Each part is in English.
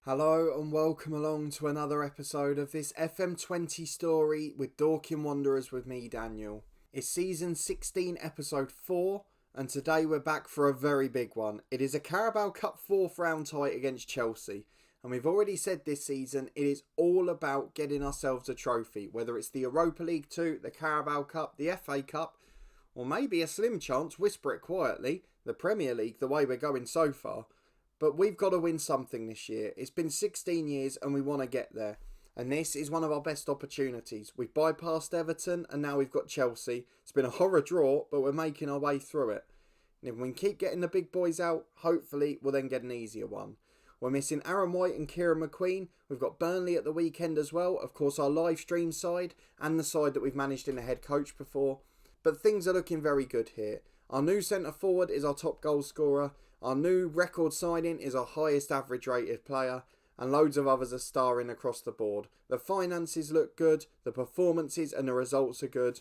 Hello and welcome along to another episode of this FM20 story with Dorking Wanderers with me, Daniel. It's season 16, episode 4, and today we're back for a very big one. It is a Carabao Cup 4th round tie against Chelsea, and we've already said this season it is all about getting ourselves a trophy, whether it's the Europa League 2, the Carabao Cup, the FA Cup, or maybe a slim chance, whisper it quietly, the Premier League, the way we're going so far. But we've got to win something this year. It's been 16 years and we want to get there. And this is one of our best opportunities. We've bypassed Everton and now we've got Chelsea. It's been a horror draw, but we're making our way through it. And if we can keep getting the big boys out, hopefully we'll then get an easier one. We're missing Aaron White and Kieran McQueen. We've got Burnley at the weekend as well. Of course, our live stream side and the side that we've managed in the head coach before. But things are looking very good here. Our new centre forward is our top goal scorer. Our new record signing is our highest average rated player. And loads of others are starring across the board. The finances look good. The performances and the results are good.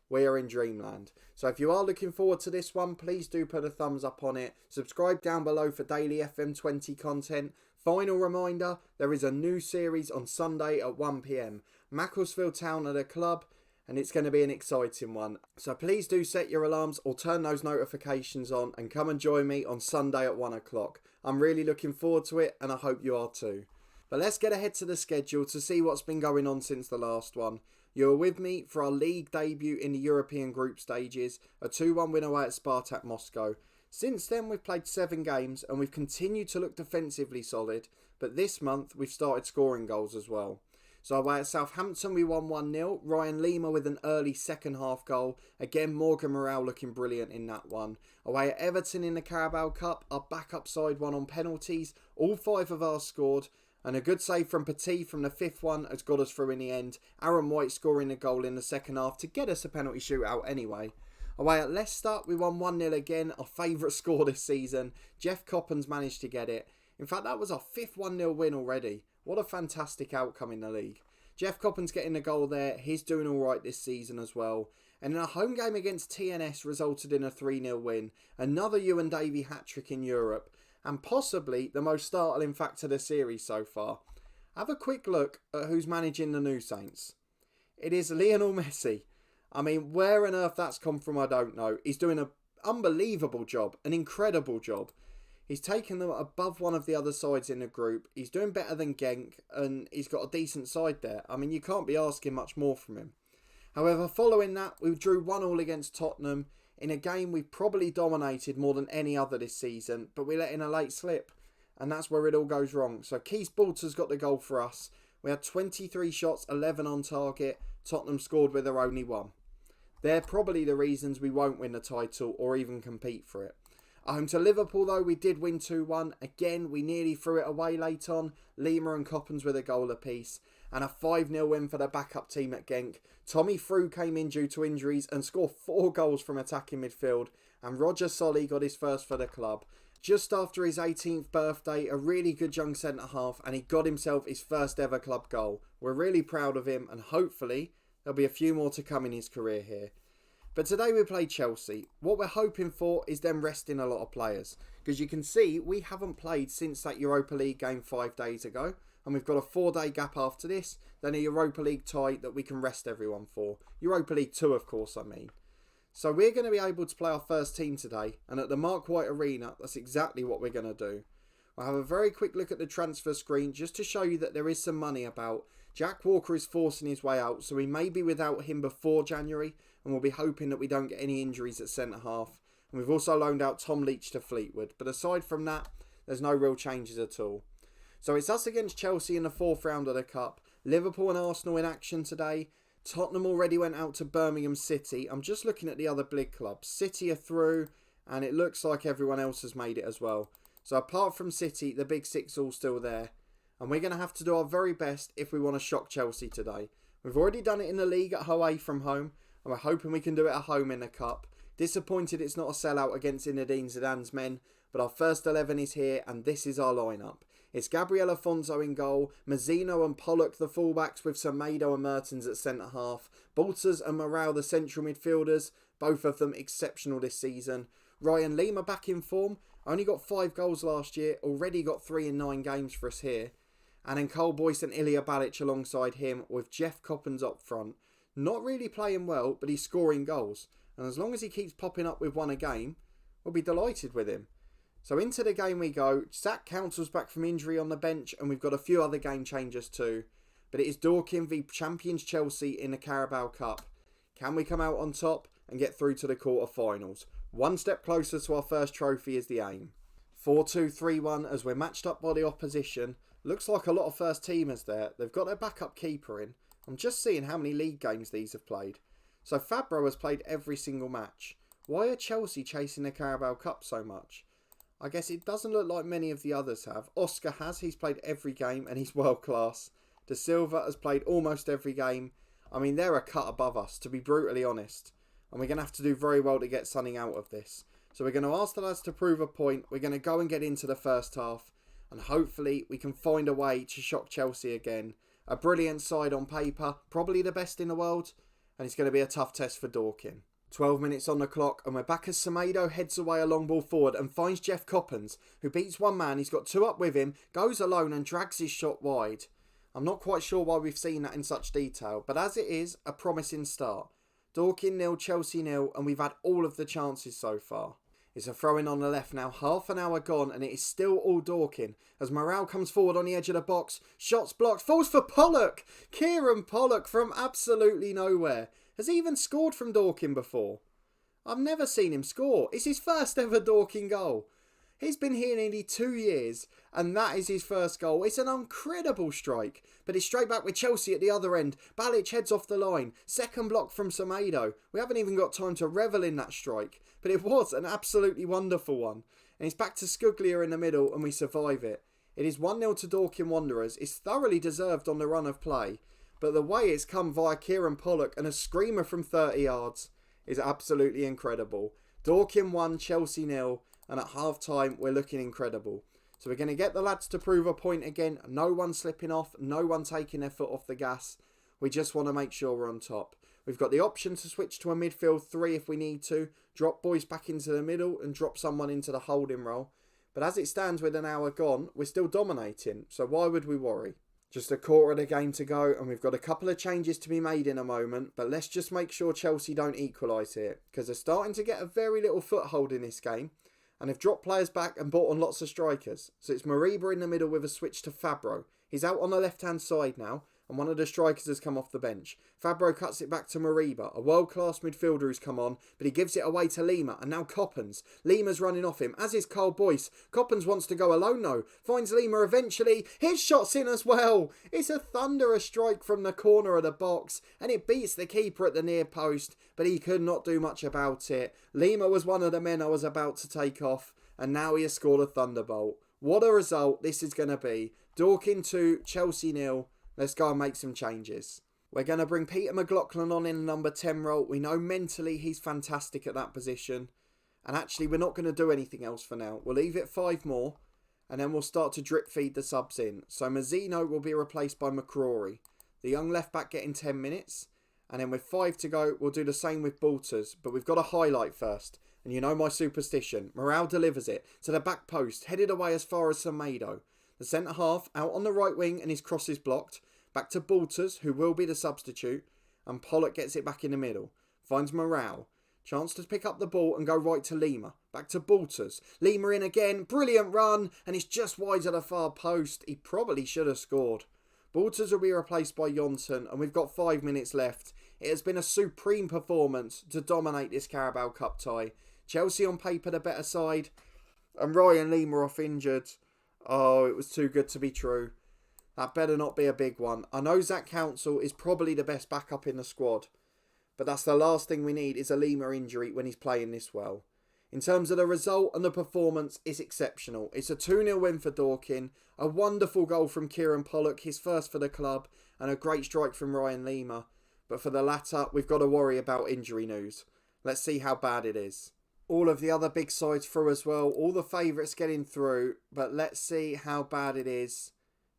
We are in dreamland. So if you are looking forward to this one, please do put a thumbs up on it. Subscribe down below for daily FM20 content. Final reminder, there is a new series on Sunday at 1 PM. Macclesfield Town are the club. And it's going to be an exciting one. So please do set your alarms or turn those notifications on and come and join me on Sunday at 1 o'clock. I'm really looking forward to it and I hope you are too. But let's get ahead to the schedule to see what's been going on since the last one. You were with me for our league debut in the European group stages, a 2-1 win away at Spartak Moscow. Since then we've played 7 games and we've continued to look defensively solid, but this month we've started scoring goals as well. So away at Southampton we won 1-0, Ryan Lima with an early second half goal, again Morgan Morale looking brilliant in that one. Away at Everton in the Carabao Cup, our backup side won on penalties, all 5 of ours scored, and a good save from Petit from the 5th one has got us through in the end, Aaron White scoring a goal in the second half to get us a penalty shootout anyway. Away at Leicester we won 1-0 again, our favourite score this season, Jeff Coppens managed to get it. In fact that was our 5th 1-0 win already. What a fantastic outcome in the league. Jeff Coppens getting a goal there. He's doing alright this season as well. And in a home game against TNS resulted in a 3-0 win. Another Ewan Davey hat-trick in Europe. And possibly the most startling fact of the series so far. Have a quick look at who's managing the new Saints. It is Lionel Messi. I mean, where on earth that's come from I don't know. He's doing an unbelievable job. An incredible job. He's taken them above one of the other sides in the group. He's doing better than Genk and he's got a decent side there. I mean, you can't be asking much more from him. However, following that, we drew 1-1 against Tottenham in a game we probably dominated more than any other this season, but we let in a late slip. And that's where it all goes wrong. So Keith Balter's got the goal for us. We had 23 shots, 11 on target. Tottenham scored with their only one. They're probably the reasons we won't win the title or even compete for it. At home to Liverpool though, we did win 2-1. Again, we nearly threw it away late on. Lima and Coppens with a goal apiece. And a 5-0 win for the backup team at Genk. Tommy Frew came in due to injuries and scored 4 goals from attacking midfield. And Roger Solly got his first for the club. Just after his 18th birthday, a really good young centre-half, and he got himself his first ever club goal. We're really proud of him and hopefully there'll be a few more to come in his career here. But today we play Chelsea. What we're hoping for is them resting a lot of players. Because you can see we haven't played since that Europa League game 5 days ago. And we've got a 4-day gap after this. Then a Europa League tie that we can rest everyone for. Europa League 2 of course I mean. So we're going to be able to play our first team today. And at the Mark White Arena, that's exactly what we're going to do. I'll have a very quick look at the transfer screen just to show you that there is some money about. Jack Walker is forcing his way out, so we may be without him before January, and we'll be hoping that we don't get any injuries at centre-half. And we've also loaned out Tom Leach to Fleetwood, but aside from that, there's no real changes at all. So it's us against Chelsea in the 4th round of the Cup. Liverpool and Arsenal in action today. Tottenham already went out to Birmingham City. I'm just looking at the other big clubs. City are through, and it looks like everyone else has made it as well. So apart from City, the big 6 all still there. And we're going to have to do our very best if we want to shock Chelsea today. We've already done it in the league at away from home. And we're hoping we can do it at home in the Cup. Disappointed it's not a sellout against Zinedine Zidane's men. But our first 11 is here and this is our lineup. It's Gabriel Afonso in goal, Mazzino and Pollock the fullbacks with Semedo and Mertens at centre-half, Balters and Morale the central midfielders, both of them exceptional this season. Ryan Lima back in form, only got 5 goals last year, already got 3 in 9 games for us here. And then Cole Boyce and Ilya Balic alongside him with Jeff Coppens up front. Not really playing well, but he's scoring goals. And as long as he keeps popping up with one a game, we'll be delighted with him. So into the game we go. Zach Council's back from injury on the bench, and we've got a few other game changers too. But it is Dorking v champions Chelsea in the Carabao Cup. Can we come out on top and get through to the quarter-finals? One step closer to our first trophy is the aim. 4-2-3-1 as we're matched up by the opposition. Looks like a lot of first teamers there. They've got their backup keeper in. I'm just seeing how many league games these have played. So Fabro has played every single match. Why are Chelsea chasing the Carabao Cup so much? I guess it doesn't look like many of the others have. Oscar has. He's played every game and he's world class. De Silva has played almost every game. I mean, they're a cut above us, to be brutally honest. And we're going to have to do very well to get something out of this. So we're going to ask the lads to prove a point. We're going to go and get into the first half. And hopefully we can find a way to shock Chelsea again. A brilliant side on paper. Probably the best in the world. And it's going to be a tough test for Dorking. 12 minutes on the clock and we're back as Semedo heads away a long ball forward and finds Jeff Coppens, who beats one man. He's got two up with him, goes alone and drags his shot wide. I'm not quite sure why we've seen that in such detail, but as it is, a promising start. Dorking 0, Chelsea 0, and we've had all of the chances so far. It's a throw-in on the left now, half an hour gone, and it is still all Dorking. As Morale comes forward on the edge of the box, shots blocked, falls for Pollock! Kieran Pollock from absolutely nowhere. Has he even scored from Dorking before? I've never seen him score. It's his first ever Dorking goal. He's been here nearly 2 years, and that is his first goal. It's an incredible strike, but it's straight back with Chelsea at the other end. Balic heads off the line. Second block from Semedo. We haven't even got time to revel in that strike, but it was an absolutely wonderful one. And it's back to Scuglia in the middle, and we survive it. It is 1-0 to Dorking Wanderers. It's thoroughly deserved on the run of play, but the way it's come via Kieran Pollock and a screamer from 30 yards is absolutely incredible. Dorking 1, Chelsea 0. And at half-time, we're looking incredible. So we're going to get the lads to prove a point again. No one slipping off. No one taking their foot off the gas. We just want to make sure we're on top. We've got the option to switch to a midfield 3 if we need to. Drop boys back into the middle and drop someone into the holding role. But as it stands with an hour gone, we're still dominating. So why would we worry? Just a quarter of the game to go, and we've got a couple of changes to be made in a moment. But let's just make sure Chelsea don't equalise here, because they're starting to get a very little foothold in this game. And they've dropped players back and brought on lots of strikers. So it's Mariba in the middle with a switch to Fabro. He's out on the left-hand side now, and one of the strikers has come off the bench. Fabro cuts it back to Mariba, a world-class midfielder who's come on, but he gives it away to Lima, and now Coppens. Lima's running off him, as is Cole Boyce. Coppens wants to go alone though, finds Lima eventually. His shot's in as well. It's a thunderous strike from the corner of the box, and it beats the keeper at the near post, but he could not do much about it. Lima was one of the men I was about to take off, and now he has scored a thunderbolt. What a result this is going to be. Dorking 2, Chelsea 0. Let's go and make some changes. We're going to bring Peter McLaughlin on in the number 10 role. We know mentally he's fantastic at that position. And actually, we're not going to do anything else for now. We'll leave it 5 more. And then we'll start to drip feed the subs in. So Mazzino will be replaced by McCrory. The young left back getting 10 minutes. And then with 5 to go, we'll do the same with Balters. But we've got a highlight first. And you know my superstition. Morale delivers it to the back post. Headed away as far as Semedo. The centre half out on the right wing and his cross is blocked. Back to Balters, who will be the substitute. And Pollock gets it back in the middle. Finds Morale. Chance to pick up the ball and go right to Lima. Back to Balters. Lima in again. Brilliant run. And it's just wide at the far post. He probably should have scored. Balters will be replaced by Johnson. And we've got 5 minutes left. It has been a supreme performance to dominate this Carabao Cup tie. Chelsea on paper the better side. And Ryan Lima off injured. Oh, it was too good to be true. That better not be a big one. I know Zach Council is probably the best backup in the squad. But that's the last thing we need is a Lima injury when he's playing this well. In terms of the result and the performance, it's exceptional. It's a 2-0 win for Dorking. A wonderful goal from Kieran Pollock, his first for the club. And a great strike from Ryan Lima. But for the latter, we've got to worry about injury news. Let's see how bad it is. All of the other big sides through as well. All the favourites getting through. But let's see how bad it is.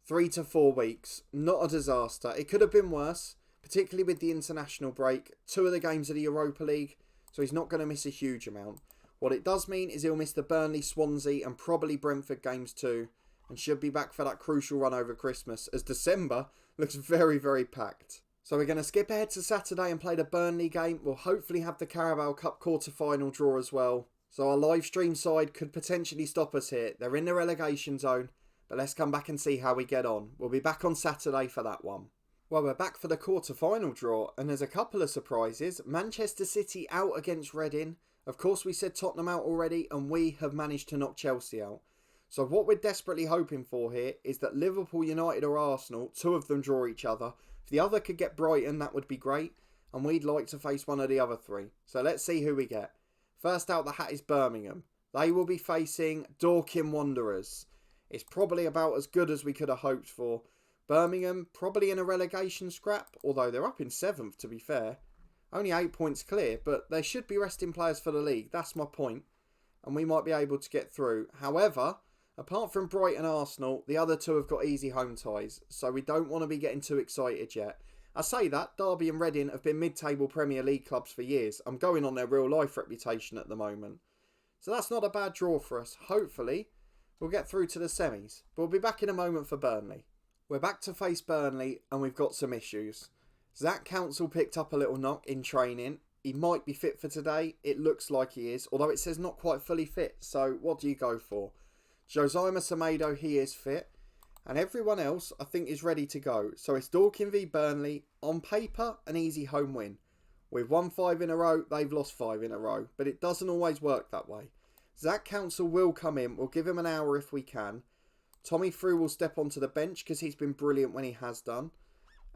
3 to 4 weeks. Not a disaster. It could have been worse. Particularly with the international break. 2 of the games of the Europa League. So he's not going to miss a huge amount. What it does mean is he'll miss the Burnley, Swansea and probably Brentford games too. and should be back for that crucial run over Christmas, as December looks very, very packed. So we're going to skip ahead to Saturday and play the Burnley game. We'll hopefully have the Carabao Cup quarter-final draw as well. So our live stream side could potentially stop us here. They're in the relegation zone, but let's come back and see how we get on. We'll be back on Saturday for that one. Well, we're back for the quarter-final draw, and there's a couple of surprises. Manchester City out against Reading. Of course, we said Tottenham out already, and we have managed to knock Chelsea out. So what we're desperately hoping for here is that Liverpool, United or Arsenal, two of them draw each other. If the other could get Brighton, that would be great. And we'd like to face one of the other three. So let's see who we get. First out the hat is Birmingham. They will be facing Dorking Wanderers. It's probably about as good as we could have hoped for. Birmingham probably in a relegation scrap, although they're up in 7th to be fair. Only 8 points clear, but they should be resting players for the league. That's my point. And we might be able to get through. However, apart from Brighton and Arsenal, the other two have got easy home ties, so we don't want to be getting too excited yet. I say that, Derby and Reading have been mid-table Premier League clubs for years. I'm going on their real-life reputation at the moment. So that's not a bad draw for us. Hopefully, we'll get through to the semis. But we'll be back in a moment for Burnley. We're back to face Burnley, and we've got some issues. Zach Council picked up a little knock in training. He might be fit for today. It looks like he is, although it says not quite fully fit. So what do you go for? Josiah Semedo, he is fit. And everyone else, I think, is ready to go. So it's Dorking v Burnley. On paper, an easy home win. We've won 5 in a row. They've lost 5 in a row. But it doesn't always work that way. Zach Council will come in. We'll give him an hour if we can. Tommy Frew will step onto the bench because he's been brilliant when he has done.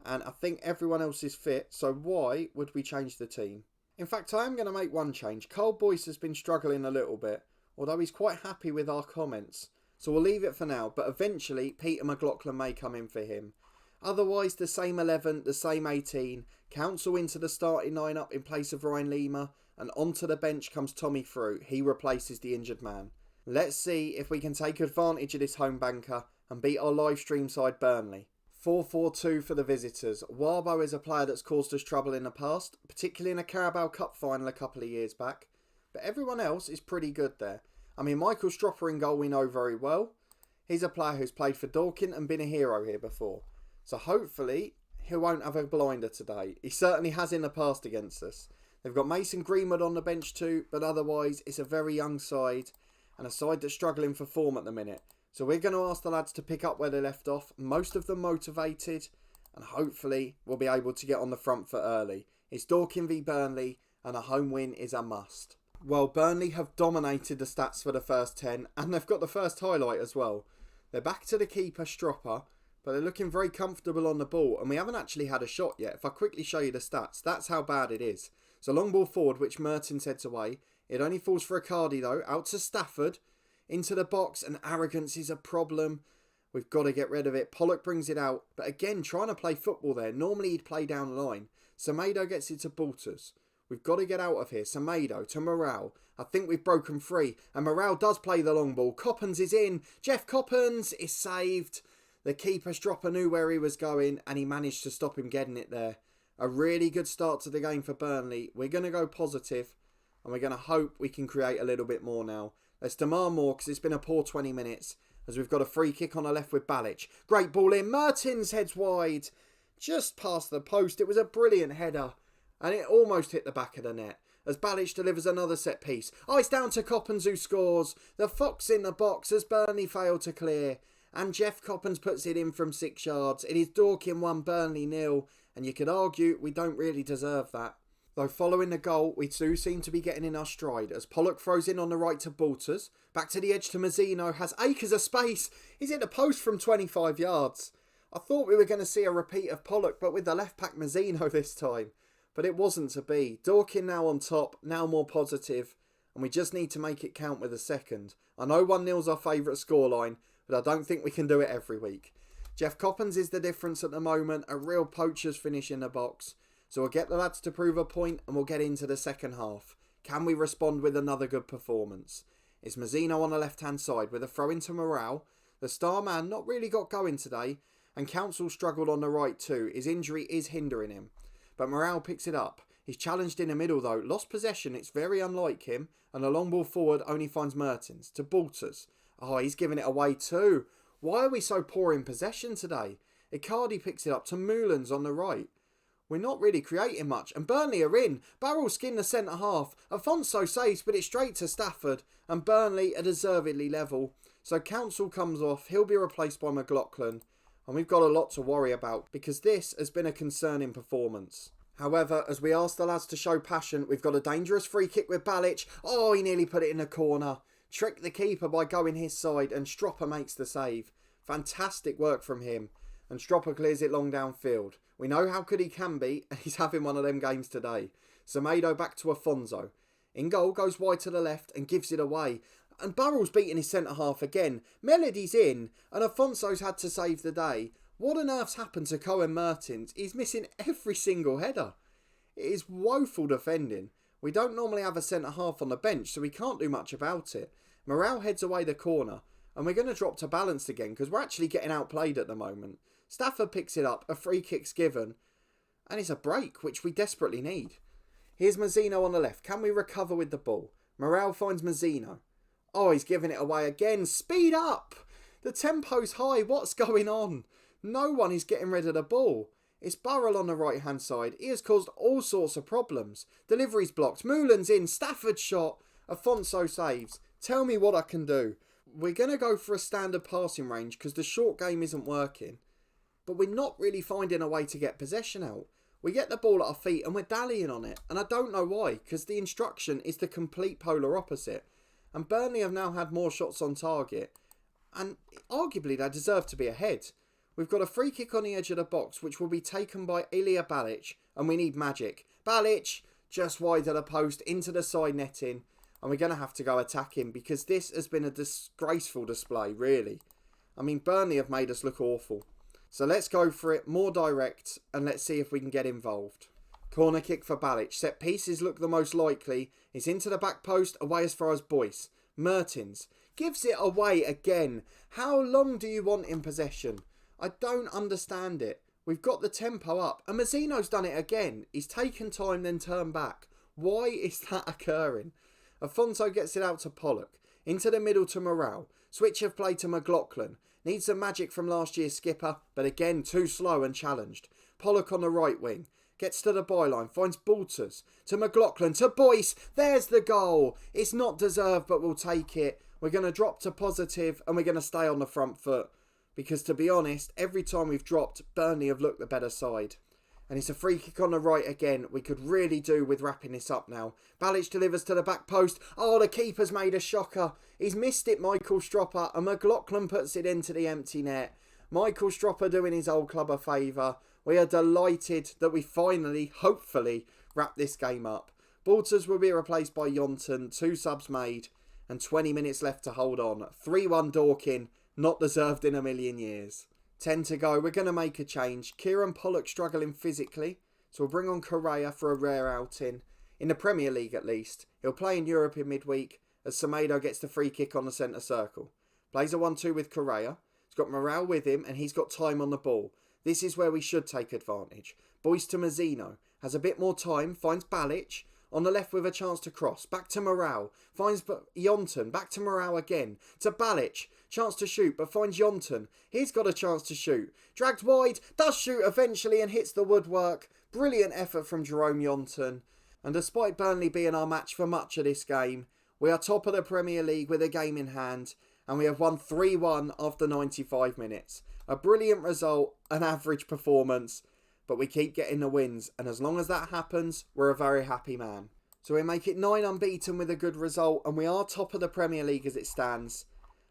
And I think everyone else is fit. So why would we change the team? In fact, I am going to make one change. Carl Boyce has been struggling a little bit, although he's quite happy with our comments. So we'll leave it for now, but eventually Peter McLaughlin may come in for him. Otherwise, the same 11, the same 18. Council into the starting lineup in place of Ryan Lima, and onto the bench comes Tommy Frew. He replaces the injured man. Let's see if we can take advantage of this home banker and beat our live stream side Burnley. 4-4-2 for the visitors. Warbo is a player that's caused us trouble in the past, particularly in a Carabao Cup final a couple of years back. But everyone else is pretty good there. I mean, Michael Stropper in goal we know very well. He's a player who's played for Dorking and been a hero here before. So hopefully he won't have a blinder today. He certainly has in the past against us. They've got Mason Greenwood on the bench too, but otherwise it's a very young side and a side that's struggling for form at the minute. So we're going to ask the lads to pick up where they left off, most of them motivated, and hopefully we'll be able to get on the front foot early. It's Dorking v Burnley and a home win is a must. Well, Burnley have dominated the stats for the first 10, and they've got the first highlight as well. They're back to the keeper, Stropper, but they're looking very comfortable on the ball, and we haven't actually had a shot yet. If I quickly show you the stats, that's how bad it is. So long ball forward, which Mertens heads away. It only falls for Icardi though, out to Stafford, into the box, and arrogance is a problem. We've got to get rid of it. Pollock brings it out, but again, trying to play football there. Normally he'd play down the line. Semedo gets it to Balters. We've got to get out of here. Semedo to Morale. I think we've broken free. And Morale does play the long ball. Coppens is in. Jeff Coppens is saved. The keeper's dropper knew where he was going and he managed to stop him getting it there. A really good start to the game for Burnley. We're going to go positive and we're going to hope we can create a little bit more now. Let's demand more because it's been a poor 20 minutes as we've got a free kick on the left with Balic. Great ball in. Mertens heads wide. Just past the post. It was a brilliant header. And it almost hit the back of the net as Balic delivers another set piece. Oh, it's down to Coppens who scores. The fox in the box as Burnley failed to clear. And Jeff Coppens puts it in from 6 yards. It is Dorking 1, Burnley 0. And you could argue we don't really deserve that. Though following the goal, we do seem to be getting in our stride as Pollock throws in on the right to Balters. Back to the edge to Mazzino. Has acres of space. He's in the post from 25 yards. I thought we were going to see a repeat of Pollock, but with the left back Mazzino this time. But it wasn't to be. Dorking now on top, now more positive, and we just need to make it count with a second. I know 1-0's our favourite scoreline, but I don't think we can do it every week. Jeff Coppens is the difference at the moment, a real poacher's finish in the box. So we'll get the lads to prove a point and we'll get into the second half. Can we respond with another good performance? It's Mazzino on the left-hand side with a throw into Morale. The star man not really got going today, and Council struggled on the right too. His injury is hindering him. But Morale picks it up. He's challenged in the middle though. Lost possession. It's very unlike him. And a long ball forward only finds Mertens. To Balters. Oh, he's giving it away too. Why are we so poor in possession today? Icardi picks it up to Moulins on the right. We're not really creating much, and Burnley are in. Barrel skin the centre half. Afonso saves, but it's straight to Stafford, and Burnley are deservedly level. So Council comes off, he'll be replaced by McLaughlin, and we've got a lot to worry about, because this has been a concerning performance. However, as we ask the lads to show passion, we've got a dangerous free kick with Balic. Oh, he nearly put it in the corner. Tricked the keeper by going his side, and Stropper makes the save. Fantastic work from him, and Stropper clears it long downfield. We know how good he can be, and he's having one of them games today. Semedo back to Afonso. In goal, goes wide to the left and gives it away. And Burrell's beating his centre half again. Melody's in, and Afonso's had to save the day. What on earth's happened to Cohen Mertens? He's missing every single header. It is woeful defending. We don't normally have a centre half on the bench, so we can't do much about it. Morale heads away the corner, and we're going to drop to balanced again because we're actually getting outplayed at the moment. Stafford picks it up, a free kick's given, and it's a break, which we desperately need. Here's Mazzino on the left. Can we recover with the ball? Morale finds Mazzino. Oh, he's giving it away again. Speed up! The tempo's high. What's going on? No one is getting rid of the ball. It's Burrell on the right-hand side. He has caused all sorts of problems. Delivery's blocked. Moulin's in. Stafford shot. Afonso saves. Tell me what I can do. We're going to go for a standard passing range because the short game isn't working. But we're not really finding a way to get possession out. We get the ball at our feet and we're dallying on it. And I don't know why, because the instruction is the complete polar opposite. And Burnley have now had more shots on target. And arguably they deserve to be ahead. We've got a free kick on the edge of the box, which will be taken by Ilya Balic. And we need magic. Balic, just wide of the post, into the side netting. And we're going to have to go attacking, because this has been a disgraceful display, really. I mean, Burnley have made us look awful. So let's go for it, more direct, and let's see if we can get involved. Corner kick for Balic. Set pieces look the most likely. It's into the back post, away as far as Boyce. Mertens gives it away again. How long do you want in possession? I don't understand it. We've got the tempo up, and Mazzino's done it again. He's taken time, then turned back. Why is that occurring? Afonso gets it out to Pollock. Into the middle to Morale. Switch of play to McLaughlin. Needs some magic from last year's skipper, but again too slow and challenged. Pollock on the right wing. Gets to the byline, finds Balters. To McLaughlin, to Boyce. There's the goal. It's not deserved, but we'll take it. We're going to drop to positive, and we're going to stay on the front foot. Because to be honest, every time we've dropped, Burnley have looked the better side. And it's a free kick on the right again. We could really do with wrapping this up now. Balic delivers to the back post. Oh, the keeper's made a shocker. He's missed it, Michael Stropper. And McLaughlin puts it into the empty net. Michael Stropper doing his old club a favour. We are delighted that we finally, hopefully, wrap this game up. Balters will be replaced by Yonton. 2 subs made. And 20 minutes left to hold on. 3-1 Dorking. Not deserved in a million years. 10 to go. We're going to make a change. Kieran Pollock struggling physically. So we'll bring on Correa for a rare outing. In the Premier League at least. He'll play in Europe in midweek as Semedo gets the free kick on the centre circle. Plays a 1-2 with Correa. He's got Morale with him and he's got time on the ball. This is where we should take advantage. Boyce to Mazzino. Has a bit more time. Finds Balic. On the left with a chance to cross. Back to Morale. Finds Yonton. Back to Morale again. To Balic. Chance to shoot, but finds Yonton. He's got a chance to shoot. Dragged wide. Does shoot eventually and hits the woodwork. Brilliant effort from Jerome Yonton. And despite Burnley being our match for much of this game, we are top of the Premier League with a game in hand. And we have won 3-1 after 95 minutes. A brilliant result. An average performance. But we keep getting the wins, and as long as that happens, we're a very happy man. So we make it 9 unbeaten with a good result, and we are top of the Premier League as it stands.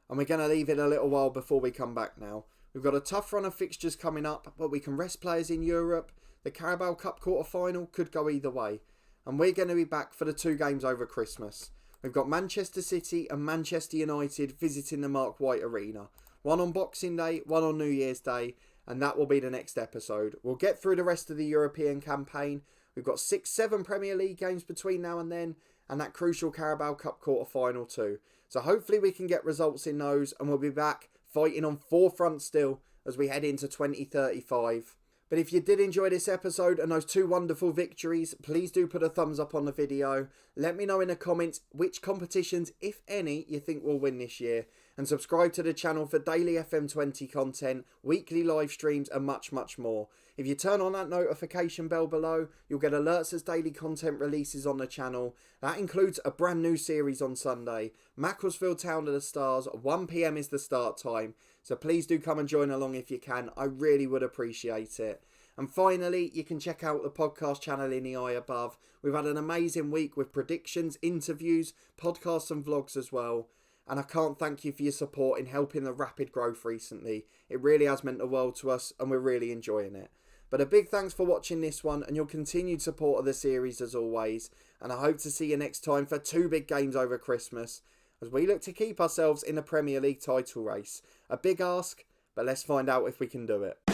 And we're going to leave it a little while before we come back now. We've got a tough run of fixtures coming up, but we can rest players in Europe. The Carabao Cup quarter-final could go either way. And we're going to be back for the 2 games over Christmas. We've got Manchester City and Manchester United visiting the Mark White Arena. One on Boxing Day, one on New Year's Day. And that will be the next episode. We'll get through the rest of the European campaign. We've got 6-7 Premier League games between now and then. And that crucial Carabao Cup quarter-final too. So hopefully we can get results in those. And we'll be back fighting on 4 fronts still as we head into 2035. But if you did enjoy this episode and those 2 wonderful victories, please do put a thumbs up on the video. Let me know in the comments which competitions, if any, you think will win this year. and subscribe to the channel for daily FM20 content, weekly live streams and much more. If you turn on that notification bell below, you'll get alerts as daily content releases on the channel. That includes a brand new series on Sunday, Macclesfield Town of the Stars. 1 PM is the start time, so please do come and join along if you can. I really would appreciate it. And finally, you can check out the podcast channel in the eye above. We've had an amazing week with predictions, interviews, podcasts and vlogs as well. And I can't thank you for your support in helping the rapid growth recently. It really has meant the world to us and we're really enjoying it. But a big thanks for watching this one and your continued support of the series as always. And I hope to see you next time for 2 big games over Christmas as we look to keep ourselves in the Premier League title race. A big ask, but let's find out if we can do it.